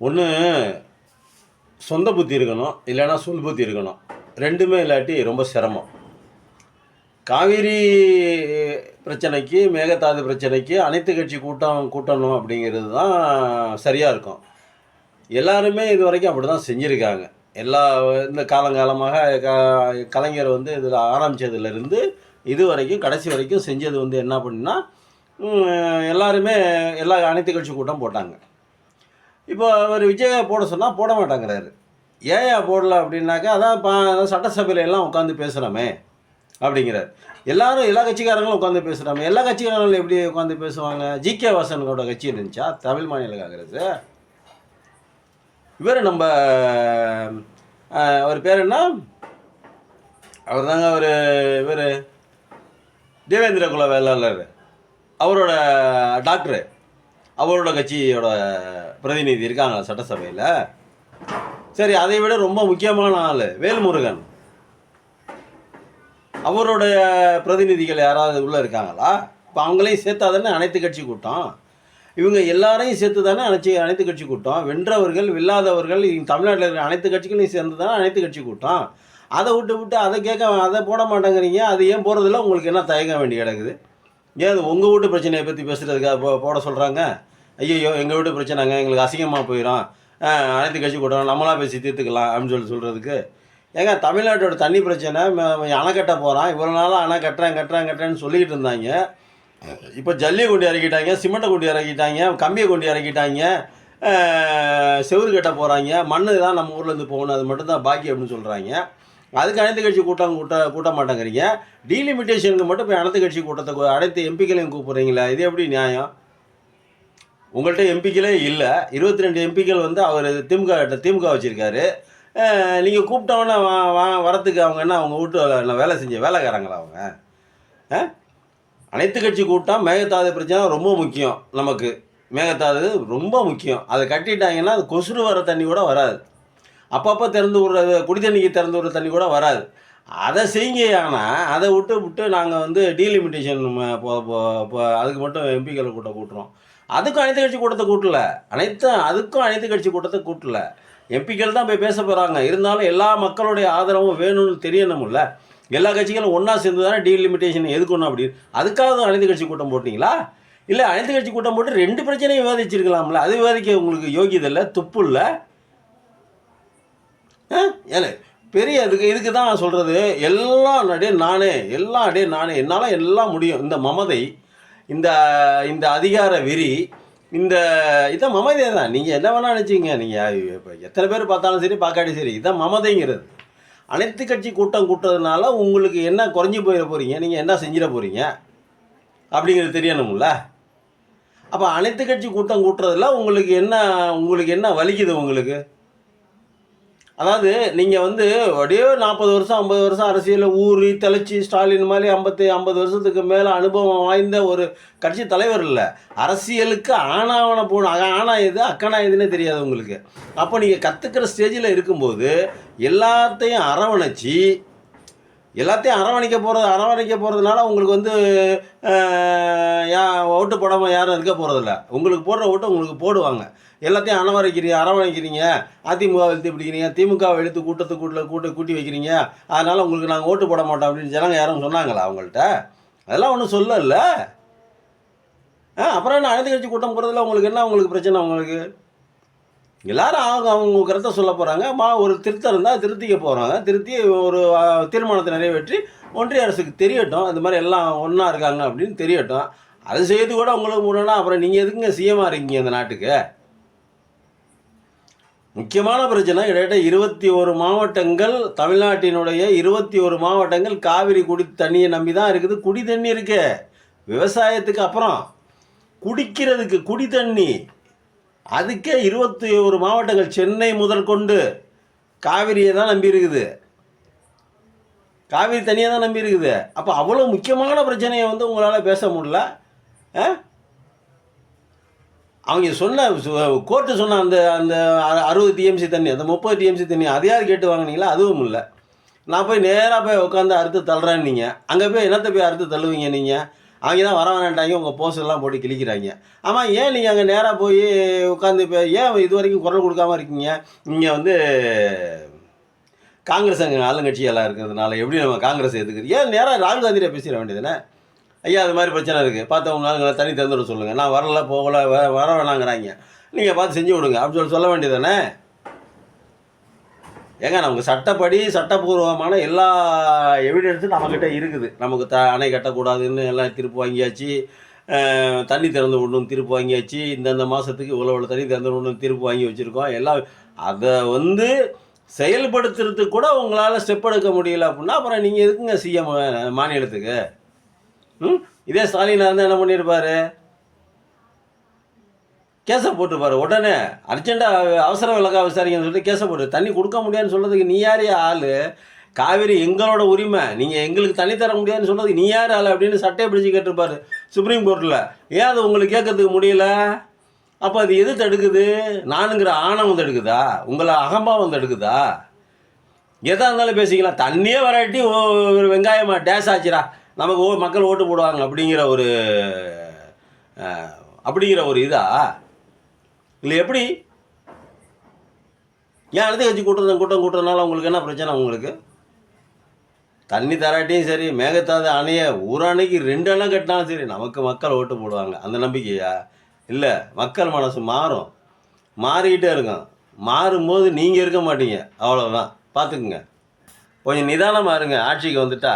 ஒன்று சொந்த புத்தி இருக்கணும், இல்லைன்னா சொல் புத்தி இருக்கணும். ரெண்டுமே இல்லாட்டி ரொம்ப சிரமம். காவிரி பிரச்சனைக்கு, மேகதாது பிரச்சனைக்கு அனைத்து கட்சி கூட்டணும் அப்படிங்கிறது தான் சரியாக இருக்கும். எல்லாருமே இது வரைக்கும் அப்படி தான் செஞ்சுருக்காங்க. இந்த காலங்காலமாக கலைஞர் வந்து இதில் ஆரம்பித்ததுலேருந்து இது வரைக்கும் கடைசி வரைக்கும் செஞ்சது வந்து என்ன அப்படின்னா, எல்லாருமே அனைத்து கட்சி கூட்டம் போட்டாங்க. இப்போ அவர் விஜயை போட சொன்னால் போட மாட்டேங்கிறாரு. ஏயா போடல அப்படின்னாக்கா, அதான் சட்டசபையில் எல்லாம் உட்காந்து பேசுகிறோமே அப்படிங்கிறார். எல்லா கட்சிக்காரங்களும் உட்காந்து பேசுகிறாமே. எல்லா கட்சிக்காரங்களும் எப்படி உட்காந்து பேசுவாங்க? ஜிகே வாசனோட கட்சி இருந்துச்சா தமிழ் மாநில காங்கிரஸ்? இவர் நம்ம அவர் பேர் என்ன? அவர் தாங்க இவர் தேவேந்திர குல வேளாளர், அவரோட டாக்டரு, அவரோட கட்சியோட பிரதிநிதி இருக்காங்க சட்டசபையில். சரி, அதை விட ரொம்ப முக்கியமான ஆள் வேல்முருகன், அவருடைய பிரதிநிதிகள் யாராவது உள்ளே இருக்காங்களா? இப்போ அவங்களையும் சேர்த்தா தானே அனைத்து கட்சி கூட்டம். இவங்க எல்லாரையும் சேர்த்து தானே அனைத்து கட்சி கூட்டம். வென்றவர்கள் வெல்லாதவர்கள் தமிழ்நாட்டில் இருக்கிற அனைத்து கட்சிகளையும் சேர்ந்து தானே அனைத்து கட்சி கூட்டம். அதை விட்டு அதை போட மாட்டேங்கிறீங்க. அது ஏன் போகிறதில்ல? உங்களுக்கு என்ன தயங்க வேண்டி கிடக்குது? ஏன் அது உங்கள் வீட்டு பிரச்சனையை பற்றி பேசுகிறதுக்காக போட சொல்கிறாங்க? ஐயோ எங்கள் வீட்டு பிரச்சனைங்க, எங்களுக்கு அசிங்கமாக போயிடும், அனைத்து கட்சி கூட்டம் நம்மளாக பேசி தீர்த்துக்கலாம் அப்படின்னு சொல்கிறதுக்கு. ஏங்க, தமிழ்நாட்டோட தண்ணி பிரச்சனை, அணை கட்ட போகிறான், இவ்வளோ நாளாக அணை கட்டுறேன்னு சொல்லிக்கிட்டு இருந்தாங்க. இப்போ ஜல்லியை கொண்டு இறக்கிட்டாங்க, சிமெண்ட்டை கொண்டு இறக்கிட்டாங்க, கம்பியை கொண்டு இறக்கிட்டாங்க, செவுறு கட்ட போகிறாங்க, மண் தான் நம்ம ஊர்லேருந்து போகணும், அது மட்டும்தான் பாக்கி அப்படின்னு சொல்கிறாங்க. அதுக்கு அனைத்து கட்சி கூட்ட மாட்டேங்கிறீங்க. டீலிமிட்டேஷனுக்கு மட்டும் போய் அனைத்து கட்சி கூட்டத்தை அனைத்து எம்பிக்களையும் கூப்பிட்றீங்களா? இது எப்படி நியாயம்? உங்கள்கிட்ட எம்பிக்களே இல்லை. 22 எம்பிக்கள் வந்து அவர் திமுக வச்சுருக்காரு. நீங்கள் கூப்பிட்டவொன்னே வரத்துக்கு அவங்க என்ன அவங்க வீட்டு வேலை செஞ்ச வேலைக்காரங்களா அவங்க? அனைத்து கட்சி கூட்டம் மேகதாது பிரச்சனை ரொம்ப முக்கியம். நமக்கு மேகதாது ரொம்ப முக்கியம். அதை கட்டிட்டாங்கன்னா அது கொசுறு வர தண்ணி கூட வராது. அப்பப்போ திறந்து விடுறது, குடி தண்ணிக்கு திறந்து விடுற தண்ணி கூட வராது. அதை செய்யுங்க. ஆனால் அதை விட்டு நாங்கள் வந்து டீலிமிட்டேஷன் அதுக்கு மட்டும் எம்பிக்களை கூட்டுறோம். அதுக்கும் அனைத்து கட்சி கூட்டத்தை கூட்டல. அதுக்கும் அனைத்து கட்சி கூட்டத்தை கூட்டல. எம்பிக்கள் தான் போய் பேச போகிறாங்க. இருந்தாலும் எல்லா மக்களுடைய ஆதரவும் வேணும்னு தெரியணும்ல. எல்லா கட்சிகளும் ஒன்றா சேர்ந்து தானே டீலிமிட்டேஷன் எதுக்கணும் அப்படின்னு. அதுக்காக அனைத்து கட்சி கூட்டம் போட்டிங்களா? இல்லை, அனைத்து கட்சி கூட்டம் போட்டு 2 பிரச்சனையும் விவாதிச்சிருக்கலாம்ல. அது விவாதிக்க உங்களுக்கு யோகியதை இல்லை, துப்பு இல்லை. ஏன்னா பெரிய இதுக்கு தான் நான் சொல்கிறது, நானே என்னால் எல்லாம் முடியும். இந்த மமதை, இந்த அதிகார வெறி, இதான் மமதை தான். நீங்கள் என்ன வேணால் நினச்சிங்க. நீங்கள் இப்போ எத்தனை பேர் பார்த்தாலும் சரி, பார்க்காட்டி சரி, இதான் மமதைங்கிறது. அனைத்து கட்சி கூட்டம் கூட்டுறதுனால உங்களுக்கு என்ன குறைஞ்சி போயிட போகிறீங்க, நீங்கள் என்ன செஞ்சிட போகிறீங்க அப்படிங்கிறது தெரியணும்ல. அப்போ அனைத்து கட்சி கூட்டம் கூட்டுறதுல உங்களுக்கு என்ன வலிக்குது உங்களுக்கு? அதாவது நீங்கள் வந்து அப்படியே 40 வருஷம் 50 வருஷம் அரசியலில் ஊறி தெளிச்சு ஸ்டாலின் மாதிரி 50 வருஷத்துக்கு மேலே அனுபவம் வாய்ந்த ஒரு கட்சி தலைவர் இல்லை. அரசியலுக்கு ஆனா எது அக்கனா எதுன்னே தெரியாது உங்களுக்கு. அப்போ நீங்கள் கற்றுக்கிற ஸ்டேஜில் இருக்கும்போது எல்லாத்தையும் அரவணைக்க போகிறதுனால உங்களுக்கு வந்து ஓட்டு போடாமல் யாரும் இருக்க போகிறதில்ல. உங்களுக்கு போடுற ஓட்டு உங்களுக்கு போடுவாங்க. எல்லாத்தையும் அரவணைக்கிறீங்க. அதிமுக இழுத்து பிடிக்கிறீங்க, திமுகவை எடுத்து கூட்டி வைக்கிறீங்க. அதனால் உங்களுக்கு நாங்கள் ஓட்டு போட மாட்டோம் அப்படின்னு ஜனங்க யாரும் சொன்னாங்களா அவங்கள்ட்ட? அதெல்லாம் ஒன்றும் சொல்லல. அப்புறம் என்ன அனைத்து கட்சி கூட்டம் போகிறதுல உங்களுக்கு பிரச்சனை? உங்களுக்கு எல்லாரும் அவங்க கருத்தை சொல்ல போகிறாங்க. ஒரு திருத்தம் இருந்தால் திருத்திக்க போகிறாங்க. திருத்தி ஒரு தீர்மானத்தை நிறைவேற்றி ஒன்றிய அரசுக்கு தெரியட்டும், இந்த மாதிரி எல்லாம் ஒன்றா இருக்காங்க அப்படின்னு தெரியட்டும். அது செய்து கூட உங்களுக்கு முடியலன்னா அப்புறம் நீங்கள் எதுக்குங்க சிஎம்மாக இருக்கீங்க இந்த நாட்டுக்கு? முக்கியமான பிரச்சனை கிட்டத்தட்ட 21 மாவட்டங்கள், தமிழ்நாட்டினுடைய 21 மாவட்டங்கள் காவிரி குடி தண்ணியை நம்பி தான் இருக்குது. குடி தண்ணி இருக்கு. விவசாயத்துக்கு அப்புறம் குடிக்கிறதுக்கு குடி தண்ணி, அதுக்கே 21 மாவட்டங்கள் சென்னை முதல் கொண்டு காவிரியை தான் நம்பி இருக்குது. காவிரி தண்ணியை தான் நம்பி இருக்குது. அப்போ அவ்வளோ முக்கியமான பிரச்சனையை வந்து உங்களால் பேச முடியல. அவங்க கோர்ட்டு சொன்ன அந்த 60 டிஎம்சி தண்ணி, அந்த 30 டிஎம்சி தண்ணி அதையாவது கேட்டு வாங்கினீங்களா? அதுவும் இல்லை. நான் நேராக போய் உட்காந்து அறுத்து தள்ளுறேன்னு நீங்கள் அங்கே போய் என்னத்தை போய் அறுத்து தள்ளுவீங்க? நீங்கள் அவங்க தான் வர வேணான்ட்டாங்க, உங்கள் போஸ்டர்லாம் போட்டு கிழிக்கிறாங்க. ஆமாம், ஏன் நீங்கள் அங்கே நேராக போய் உட்காந்து இப்போ ஏன் இது வரைக்கும் குரல் கொடுக்காம இருக்கீங்க? நீங்கள் வந்து காங்கிரஸ் அங்கே ஆளுங்கட்சியெல்லாம் இருக்கிறதுனால எப்படி நம்ம காங்கிரஸ் எதுக்குது? ஏன் நேராக ராகுல் காந்தியிட பேசிட வேண்டியதுதானே? ஐயா அது மாதிரி பிரச்சனை இருக்குது, பார்த்தவங்க ஆளுங்களை தனி திறந்துட சொல்லுங்கள், நான் வரல போகலை வர வேணாங்கிறாங்க, நீங்கள் பார்த்து செஞ்சு விடுங்க அப்படின்னு சொல்ல வேண்டியதானே? ஏங்க நமக்கு சட்டப்படி சட்டப்பூர்வமான எல்லா எவிடன்ஸும் நம்மக்கிட்ட இருக்குது. நமக்கு அணை கட்டக்கூடாதுன்னு எல்லாம் தீர்ப்பு வாங்கியாச்சு, தண்ணி திறந்து விடணும் தீர்ப்பு வாங்கியாச்சு, இந்தந்த மாதத்துக்கு இவ்வளோ தண்ணி திறந்து விடணும் தீர்ப்பு வாங்கி வச்சுருக்கோம் எல்லாம். அதை வந்து செயல்படுத்துறதுக்கு கூட உங்களால் ஸ்டெப் எடுக்க முடியல அப்படின்னா அப்புறம் நீங்கள் எதுக்குங்க சிஎம் மாநிலத்துக்கு? இதே ஸ்டாலினாக இருந்தால் என்ன பண்ணியிருப்பார்? கேஸை போட்டுப்பார் உடனே, அர்ஜென்ட்டாக அவசர விலக்கா விசாரிக்கணும்னு சொல்லிட்டு கேஸை போட்டு. தண்ணி கொடுக்க முடியாதுன்னு சொல்கிறதுக்கு நீ யார் ஆள்? காவிரி எங்களோட உரிமை, நீங்கள் எங்களுக்கு தண்ணி தர முடியாதுன்னு சொல்கிறதுக்கு நீ யார் ஆள் அப்படின்னு சட்டையை பிடிச்சி கேட்டிருப்பார் சுப்ரீம் கோர்ட்டில். ஏன் அது உங்களுக்கு கேட்கறதுக்கு முடியல? அப்போ அது எது தடுக்குது? நானுங்கிற ஆணவம் தடுக்குதா? உங்களை அகம்பாவம் தடுக்குதா? எதாக இருந்தாலும் பேசிக்கலாம். தண்ணியே வராட்டி ஒரு வெங்காயமா டேஸ் ஆச்சுரா, நமக்கு மக்கள் ஓட்டு போடுவாங்க அப்படிங்கிற ஒரு இதா இல்லை எப்படி? ஏன் அடுத்த கட்சி கூட்டம் கூட்டுறதுனால உங்களுக்கு என்ன பிரச்சனை? உங்களுக்கு தண்ணி தராட்டியும் சரி, மேகத்தாது அணையை ஒரு அணைக்கு 2 அணை கட்டினாலும் சரி நமக்கு மக்கள் ஓட்டு போடுவாங்க, அந்த நம்பிக்கையா? இல்லை, மக்கள் மனசு மாறும், மாறிக்கிட்டே இருக்கும். மாறும்போது நீங்கள் இருக்க மாட்டீங்க, அவ்வளோதான். பார்த்துக்குங்க, கொஞ்சம் நிதானமாக இருங்க. ஆட்சிக்கு வந்துட்டா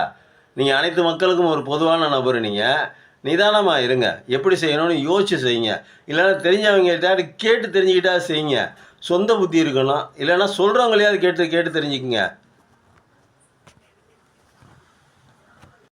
நீங்கள் அனைத்து மக்களுக்கும் ஒரு பொதுவான நபர், நீங்கள் நிதானமாக இருங்க. எப்படி செய்யணும்னு யோசிச்சு செய்யுங்க. இல்லைன்னா தெரிஞ்சவங்ககிட்ட கேட்டு தெரிஞ்சுக்கிட்டா செய்யுங்க. சொந்த புத்தி இருக்கணும். இல்லைன்னா சொல்கிறவங்களையாவது கேட்டு தெரிஞ்சுக்குங்க.